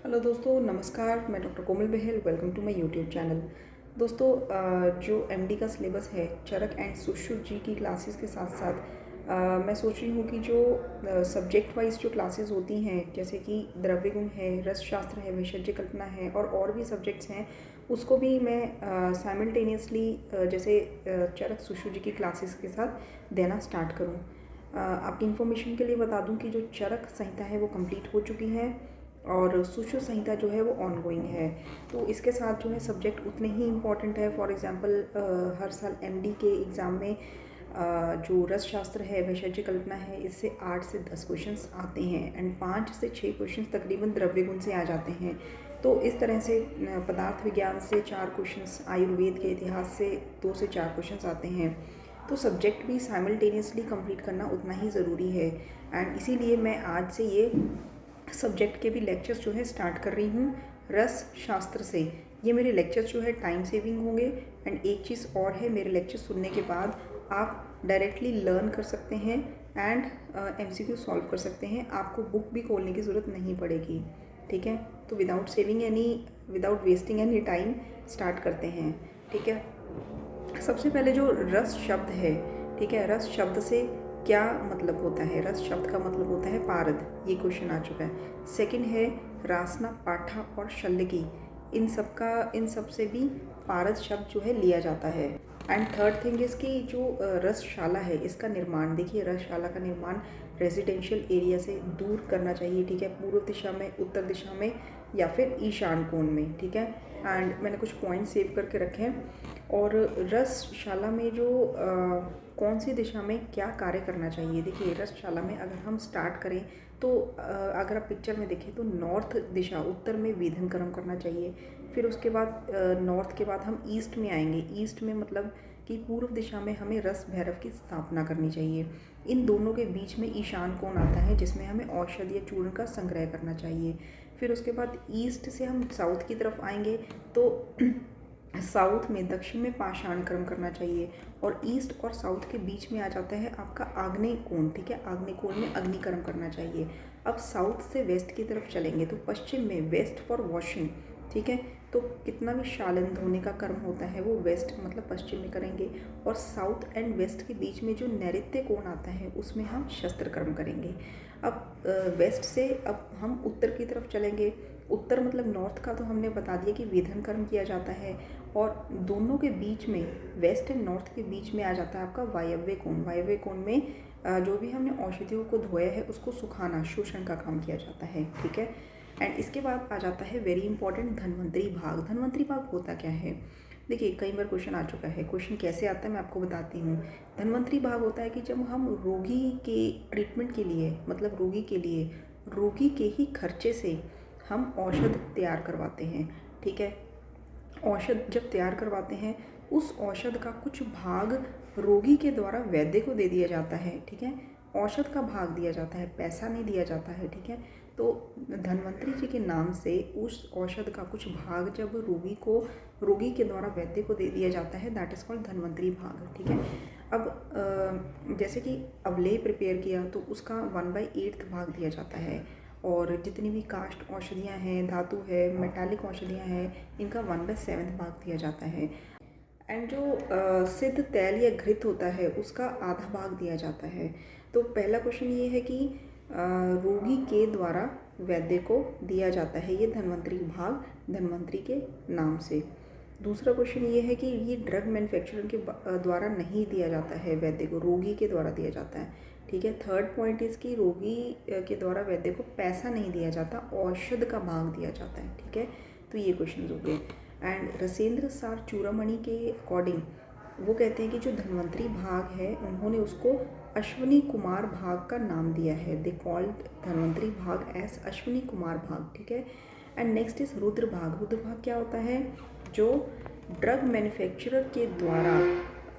Hello दोस्तों, नमस्कार। मैं doctor Komal Bahl. Welcome to my YouTube channel. दोस्तों, जो एमडी का सिलेबस है, चरक एंड सुश्रुत जी की क्लासेस के साथ साथ मैं सोच रही हूँ कि जो सब्जेक्ट वाइज जो क्लासेस होती हैं, जैसे कि द्रव्य गुण है, रस शास्त्र है, वैशज्य कल्पना है और भी सब्जेक्ट्स हैं, उसको भी मैं साइमल्टेनियसली जैसे चरक सुश्रुत जी की क्लासेस के साथ देना स्टार्ट करूँ। आपकी इन्फॉर्मेशन के लिए बता दूं कि जो चरक संहिता है वो कंप्लीट हो चुकी है और सुश्रुत संहिता जो है वो ऑनगोइंग है। तो इसके साथ जो है सब्जेक्ट उतने ही इम्पॉर्टेंट है। फॉर एग्जांपल हर साल एमडी के एग्ज़ाम में जो रस शास्त्र है, वैशज्य कल्पना है, इससे 8 से 10 क्वेश्चंस आते हैं एंड 5 से 6 क्वेश्चंस तकरीबन द्रव्य गुण से आ जाते हैं। तो इस तरह से पदार्थ विज्ञान से 4 क्वेश्चंस, आयुर्वेद के इतिहास से 2 से 4 क्वेश्चंस आते हैं। तो सब्जेक्ट भी साइमल्टेनियसली कंप्लीट करना उतना ही ज़रूरी है एंड इसीलिए मैं आज से ये सब्जेक्ट के भी लेक्चर्स जो है स्टार्ट कर रही हूँ रस शास्त्र से। ये मेरे लेक्चर्स जो है टाइम सेविंग होंगे एंड एक चीज़ और है, मेरे लेक्चर सुनने के बाद आप डायरेक्टली लर्न कर सकते हैं एंड एमसीक्यू सॉल्व कर सकते हैं। आपको बुक भी खोलने की ज़रूरत नहीं पड़ेगी। ठीक है, तो without wasting any time start करते हैं। ठीक है, सबसे पहले जो रस शब्द है, ठीक है, रस शब्द से क्या मतलब होता है? रस शब्द का मतलब होता है पारद। ये क्वेश्चन आ चुका है। सेकंड है रासना, पाठा और शल्यकी। इन सब से भी पारद शब्द जो है लिया जाता है। एंड थर्ड थिंग इसकी जो रसशाला है, इसका निर्माण देखिए। रसशाला का निर्माण रेजिडेंशियल एरिया से दूर करना चाहिए। ठीक है, पूर्व दिशा में, उत्तर दिशा में या फिर ईशान कोण में। ठीक है, एंड मैंने कुछ पॉइंट सेव करके रखे हैं। और रसशाला में जो कौन सी दिशा में क्या कार्य करना चाहिए, देखिए रसशाला में अगर हम स्टार्ट करें तो अगर आप पिक्चर में देखें तो नॉर्थ दिशा, उत्तर में वेधन कर्म करना चाहिए। फिर उसके बाद नॉर्थ के बाद हम ईस्ट में आएंगे। ईस्ट में मतलब कि पूर्व दिशा में हमें रस भैरव की स्थापना करनी चाहिए। इन दोनों के बीच में ईशान कोण आता है जिसमें हमें औषधि या चूर्ण का संग्रह करना चाहिए। फिर उसके बाद ईस्ट से हम साउथ की तरफ आएंगे तो साउथ में, दक्षिण में पाषाण कर्म करना चाहिए। और ईस्ट और साउथ के बीच में आ जाता है आपका आग्नेय कोण। ठीक है, आग्नेय कोण में अग्निकर्म करना चाहिए। अब साउथ से वेस्ट की तरफ चलेंगे तो पश्चिम में, वेस्ट फॉर वॉशिंग। ठीक है, तो कितना भी शालन धोने का कर्म होता है वो वेस्ट मतलब पश्चिम में करेंगे। और साउथ एंड वेस्ट के बीच में जो नैऋत्य कोण आता है उसमें हम शस्त्र कर्म करेंगे। अब वेस्ट से अब हम उत्तर की तरफ चलेंगे। उत्तर मतलब नॉर्थ का तो हमने बता दिया कि वेधन कर्म किया जाता है। और दोनों के बीच में, वेस्ट एंड नॉर्थ के बीच में आ जाता है आपका वायव्य कोण। वायव्य कोण में जो भी हमने औषधियों को धोया है उसको सुखाना, शोषण का काम किया जाता है। ठीक है, एंड इसके बाद आ जाता है वेरी इंपॉर्टेंट धन्वंतरी भाग। धन्वंतरी भाग होता क्या है? देखिए कई बार क्वेश्चन आ चुका है। क्वेश्चन कैसे आता है मैं आपको बताती हूँ। धन्वंतरी भाग होता है कि जब हम रोगी के ट्रीटमेंट के लिए, मतलब रोगी के लिए, रोगी के ही खर्चे से हम औषध तैयार करवाते हैं। ठीक है, औषध जब तैयार करवाते हैं उस औषध का कुछ भाग रोगी के द्वारा वैद्य को दे दिया जाता है। ठीक है, औषध का भाग दिया जाता है, पैसा नहीं दिया जाता है। ठीक है, तो धन्वंतरी जी के नाम से उस औषध का कुछ भाग जब रोगी के द्वारा वैद्य को दे दिया जाता है, दैट इज़ कॉल्ड धन्वंतरी भाग। ठीक है, अब जैसे कि अवलेह प्रिपेयर किया तो उसका 1/8 भाग दिया जाता है। और जितनी भी कास्ट औषधियाँ हैं, धातु है, मेटालिक औषधियाँ हैं, इनका 1/7 भाग दिया जाता है। एंड जो सिद्ध तैल या घृत होता है उसका आधा भाग दिया जाता है। तो पहला क्वेश्चन ये है कि रोगी के द्वारा वैद्य को दिया जाता है ये धन्वंतरी भाग, धन्वंतरी के नाम से। दूसरा क्वेश्चन ये है कि ये ड्रग मैन्युफैक्चरर के द्वारा नहीं दिया जाता है वैद्य को, रोगी के द्वारा दिया जाता है। ठीक है, थर्ड पॉइंट इज़ कि रोगी के द्वारा वैद्य को पैसा नहीं दिया जाता, औषध का भाग दिया जाता है। ठीक है, तो ये क्वेश्चन हो गए। एंड रसेंद्र सार चूड़ामणि के अकॉर्डिंग वो कहते हैं कि जो धन्वंतरी भाग है उन्होंने उसको अश्विनी कुमार भाग का नाम दिया है। दे कॉल्ड धन्वंतरी भाग एज अश्विनी कुमार भाग। ठीक है, एंड नेक्स्ट इज रुद्र भाग। रुद्र भाग क्या होता है? जो ड्रग मैन्युफैक्चरर के द्वारा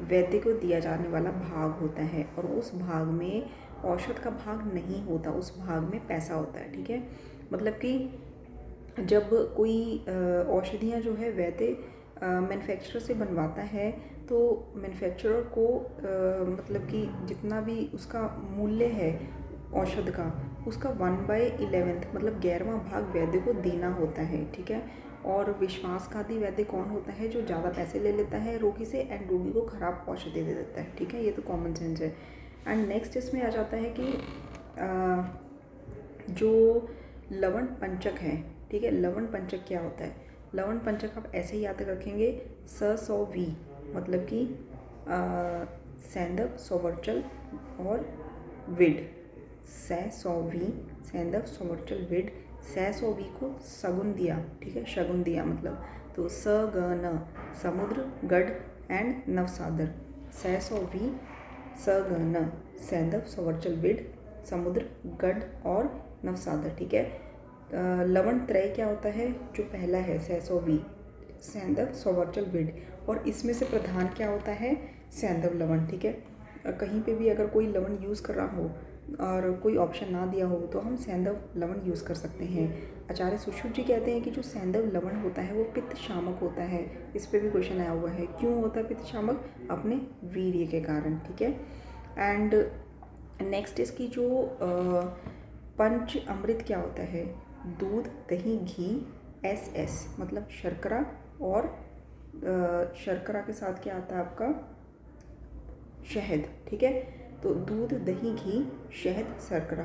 वैद्य को दिया जाने वाला भाग होता है और उस भाग में औषध का भाग नहीं होता, उस भाग में पैसा होता है। ठीक है, मतलब कि जब कोई औषधियाँ जो है वैद्य मैन्युफैक्चरर से बनवाता है तो मैन्युफैक्चरर को मतलब कि जितना भी उसका मूल्य है औषध का, उसका 1/11 मतलब 11वां भाग वैद्य को देना होता है, ठीक है। और विश्वासघाती वैद्य कौन होता है? जो ज़्यादा पैसे ले लेता है रोगी से एंड रोगी को खराब औषधि दे देता है, ठीक है। ये तो कॉमन सेंस है। एंड नेक्स्ट इसमें आ जाता है कि जो लवण पंचक है, ठीक है। लवण पंचक क्या होता है? लवण पंचक आप ऐसे ही याद रखेंगे, स सौ वी मतलब कि सेंधव सोवर्चल और विड। सौ वी सेंधव सोवर्चल विड, सौ वी को सगुन दिया, ठीक है। शगुन दिया मतलब, तो स ग न समुद्र गढ़ एंड नवसादर। सौ वी स ग न सेंधव सोवर्चल विड समुद्र गढ़ और नवसादर, ठीक है। लवण त्रय क्या होता है? जो पहला है सैसो वी सैंधव सोवर्चल विड, और इसमें से प्रधान क्या होता है? सैंधव लवण, ठीक है। कहीं पे भी अगर कोई लवण यूज़ कर रहा हो और कोई ऑप्शन ना दिया हो तो हम सैंधव लवण यूज़ कर सकते हैं। आचार्य सुश्रुत जी कहते हैं कि जो सैंधव लवण होता है वो पित्त शामक होता है। इस पर भी क्वेश्चन आया हुआ है, क्यों होता है पित्त शामक? अपने वीर्य के कारण, ठीक है। एंड नेक्स्ट इसकी जो पंच अमृत क्या होता है? दूध दही घी एस मतलब शर्करा, और शर्करा के साथ क्या आता है आपका? शहद, ठीक है। तो दूध दही घी शहद शर्करा,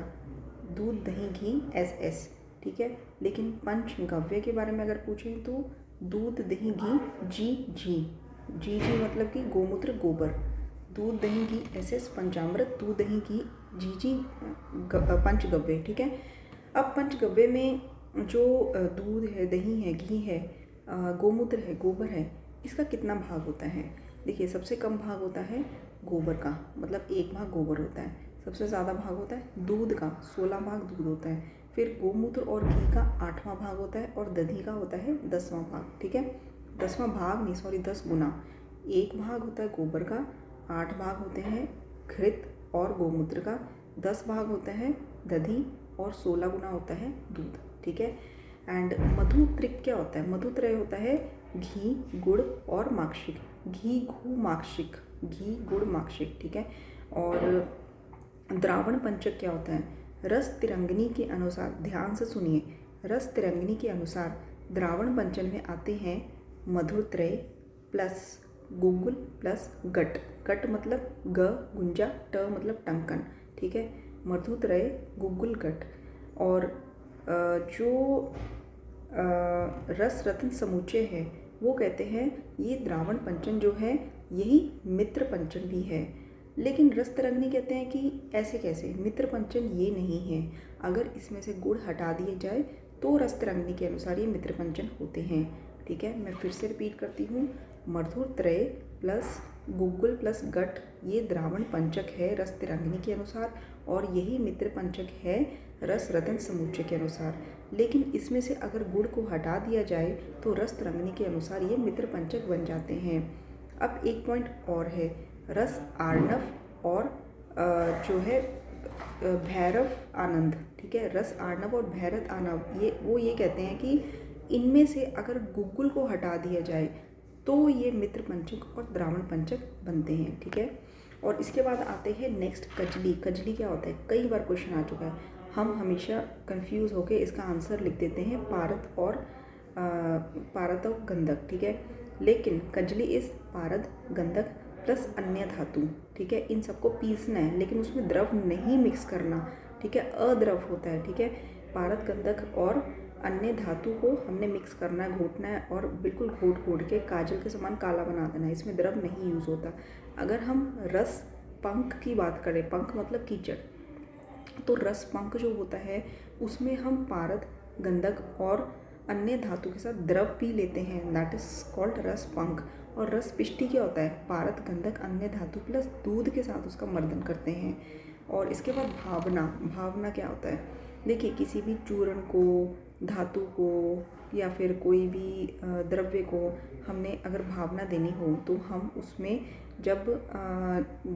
दूध दही घी एस, ठीक है। लेकिन पंचगव्य के बारे में अगर पूछें तो दूध दही घी जी मतलब कि गोमूत्र गोबर, दूध दही घी एस पंचामृत, दूध दही घी जी पंचगव्य, ठीक है। अब पंचगव्य में जो दूध है, दही है, घी है, गोमूत्र है, गोबर है, इसका कितना भाग होता है? देखिए, सबसे कम भाग होता है गोबर का, मतलब 1 भाग गोबर होता है। सबसे ज़्यादा भाग होता है दूध का, 16 भाग दूध होता है। फिर गोमूत्र और घी का 8वां भाग होता है, और दही का होता है 10वां भाग, ठीक है। 10वां भाग नहीं, सॉरी 10 गुना। 1 भाग होता है गोबर का, 8 भाग होते हैं घृत और गोमूत्र का, 10 भाग होता है दधी, और 16 गुना होता है दूध, ठीक है। एंड मधुत्रिक क्या होता है? मधुत्रय होता है घी गुड़ और माक्षिक, घी गुड़ माक्षिक, ठीक है। और द्रावण पंचक क्या होता है? रस तिरंगनी के अनुसार, ध्यान से सुनिए, रस तिरंगनी के अनुसार द्रावण पंचन में आते हैं मधुत्रय प्लस गुगुल प्लस गट। गट मतलब ग गुंजा, ट मतलब टंकन, ठीक है। मधुत्रय गुगुल गट। और जो रस रत्न समुच्चय है वो कहते हैं ये द्रावण पंचन जो है यही मित्र पंचन भी है। लेकिन रस तरंगिणी कहते हैं कि ऐसे कैसे? मित्र पंचन ये नहीं है। अगर इसमें से गुड़ हटा दिए जाए तो रस तरंगिणी के अनुसार ये मित्र पंचन होते हैं, ठीक है। मैं फिर से रिपीट करती हूँ, मधुत्रय प्लस गुगुल प्लस गट ये द्रावण पंचक है रस तिरंगिणी के अनुसार, और यही मित्र पंचक है रस रतन समुच्चय के अनुसार। लेकिन इसमें से अगर गुड़ को हटा दिया जाए तो रस तिरंगिणी के अनुसार ये मित्र पंचक बन जाते हैं। अब एक पॉइंट और है, रस आर्णव और जो है भैरव आनंद, ठीक है। रस आर्णव और भैरव आनंद ये कहते हैं कि इनमें से अगर गुगुल को हटा दिया जाए तो ये मित्र पंचक और द्रावण पंचक बनते हैं, ठीक है। और इसके बाद आते हैं नेक्स्ट कजली। कजली क्या होता है? कई बार क्वेश्चन आ चुका है, हम हमेशा कंफ्यूज होकर इसका आंसर लिख देते हैं पारद और गंधक, ठीक है। लेकिन कजली इस पारद गंधक प्लस अन्य धातु, ठीक है। इन सबको पीसना है, लेकिन उसमें द्रव नहीं मिक्स करना, ठीक है। अद्रव होता है, ठीक है। पारद गंधक और अन्य धातु को हमने मिक्स करना है, घोटना है, और बिल्कुल घोट के काजल के समान काला बना देना है। इसमें द्रव नहीं यूज़ होता। अगर हम रस पंख की बात करें, पंख मतलब कीचड़, तो रस पंख जो होता है उसमें हम पारद गंधक और अन्य धातु के साथ द्रव पी लेते हैं, दैट इज कॉल्ड रस पंख। और रस पिष्टि क्या होता है? पारद गंधक अन्य धातु प्लस दूध के साथ उसका मर्दन करते हैं। और इसके बाद भावना क्या होता है? देखिए, किसी भी चूर्ण को, धातु को, या फिर कोई भी द्रव्य को हमने अगर भावना देनी हो तो हम उसमें जब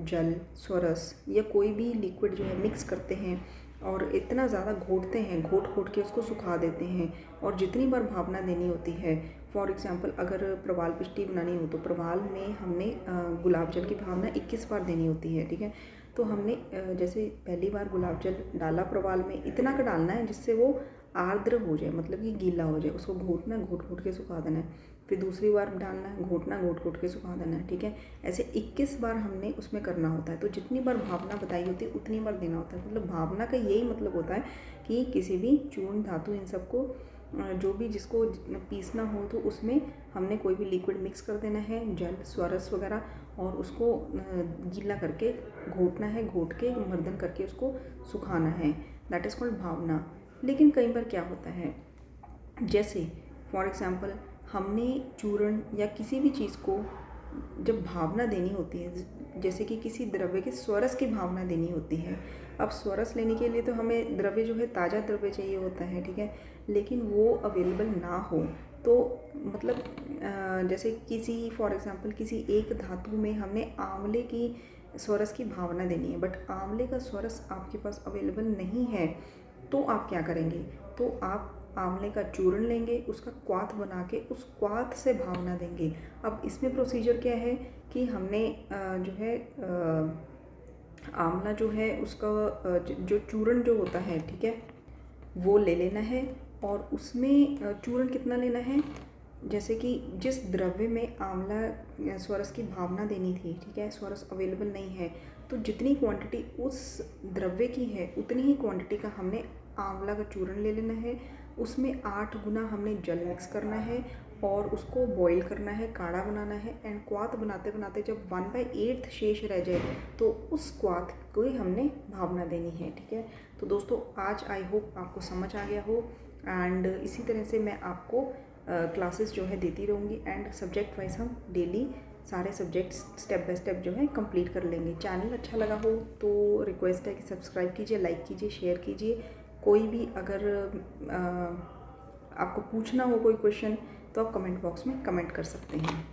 जल, स्वरस या कोई भी लिक्विड जो है मिक्स करते हैं और इतना ज़्यादा घोटते हैं, घोट के उसको सुखा देते हैं, और जितनी बार भावना देनी होती है, फॉर एग्जांपल अगर प्रवाल पिष्टी बनानी हो तो प्रवाल में हमने गुलाब जल की भावना 21 बार देनी होती है, ठीक है। तो हमने जैसे पहली बार गुलाब जल डाला प्रवाल में, इतना का डालना है जिससे वो आर्द्र हो जाए, मतलब कि गीला हो जाए। उसको घोटना, घोट घोट के सुखा देना है। फिर दूसरी बार डालना है, घोटना, घोट घोट के सुखा देना है। ठीक है, ऐसे 21 बार हमने उसमें करना होता है। तो जितनी बार भावना बताई होती है उतनी बार देना होता है। मतलब भावना का यही मतलब होता है कि किसी भी चूर्ण धातु इन सबको जो भी जिसको पीसना हो तो उसमें हमने कोई भी लिक्विड मिक्स कर देना है, जल, स्वरस वगैरह, और उसको गीला करके घोटना है, घोट के मर्दन करके उसको सुखाना है। दैट इज़ कॉल्ड भावना। लेकिन कई बार क्या होता है, जैसे फॉर एग्ज़ाम्पल हमने चूर्ण या किसी भी चीज़ को जब भावना देनी होती है, जैसे कि किसी द्रव्य के स्वरस की भावना देनी होती है। अब स्वरस लेने के लिए तो हमें द्रव्य जो है ताज़ा द्रव्य चाहिए होता है, ठीक है, लेकिन वो अवेलेबल ना हो तो मतलब जैसे किसी फॉर एग्ज़ाम्पल किसी एक धातु में हमने आंवले की स्वरस की भावना देनी है, बट आंवले का स्वरस आपके पास अवेलेबल नहीं है, तो आप क्या करेंगे? तो आप आंवले का चूर्ण लेंगे, उसका क्वाथ बना के उस क्वाथ से भावना देंगे। अब इसमें प्रोसीजर क्या है कि हमने जो है आंवला जो है उसका जो चूर्ण जो होता है, ठीक है, वो ले लेना है। और उसमें चूर्ण कितना लेना है, जैसे कि जिस द्रव्य में आंवला स्वरस की भावना देनी थी, ठीक है, स्वरस अवेलेबल नहीं है, तो जितनी क्वांटिटी उस द्रव्य की है उतनी ही क्वांटिटी का हमने आंवला का चूर्ण ले लेना है। उसमें 8 गुना हमने जल मिक्स करना है और उसको बॉईल करना है, काढ़ा बनाना है। एंड क्वाथ बनाते बनाते जब 1/8 शेष रह जाए तो उस क्वाथ को ही हमने भावना देनी है। ठीक है, तो दोस्तों आज आई होप आपको समझ आ गया हो। एंड इसी तरह से मैं आपको क्लासेस जो है देती रहूँगी एंड सब्जेक्ट वाइज हम डेली सारे सब्जेक्ट्स स्टेप बाय स्टेप जो है कंप्लीट कर लेंगे। चैनल अच्छा लगा हो तो रिक्वेस्ट है कि सब्सक्राइब कीजिए, लाइक कीजिए, शेयर कीजिए। कोई भी अगर आपको पूछना हो कोई क्वेश्चन तो आप कमेंट बॉक्स में कमेंट कर सकते हैं।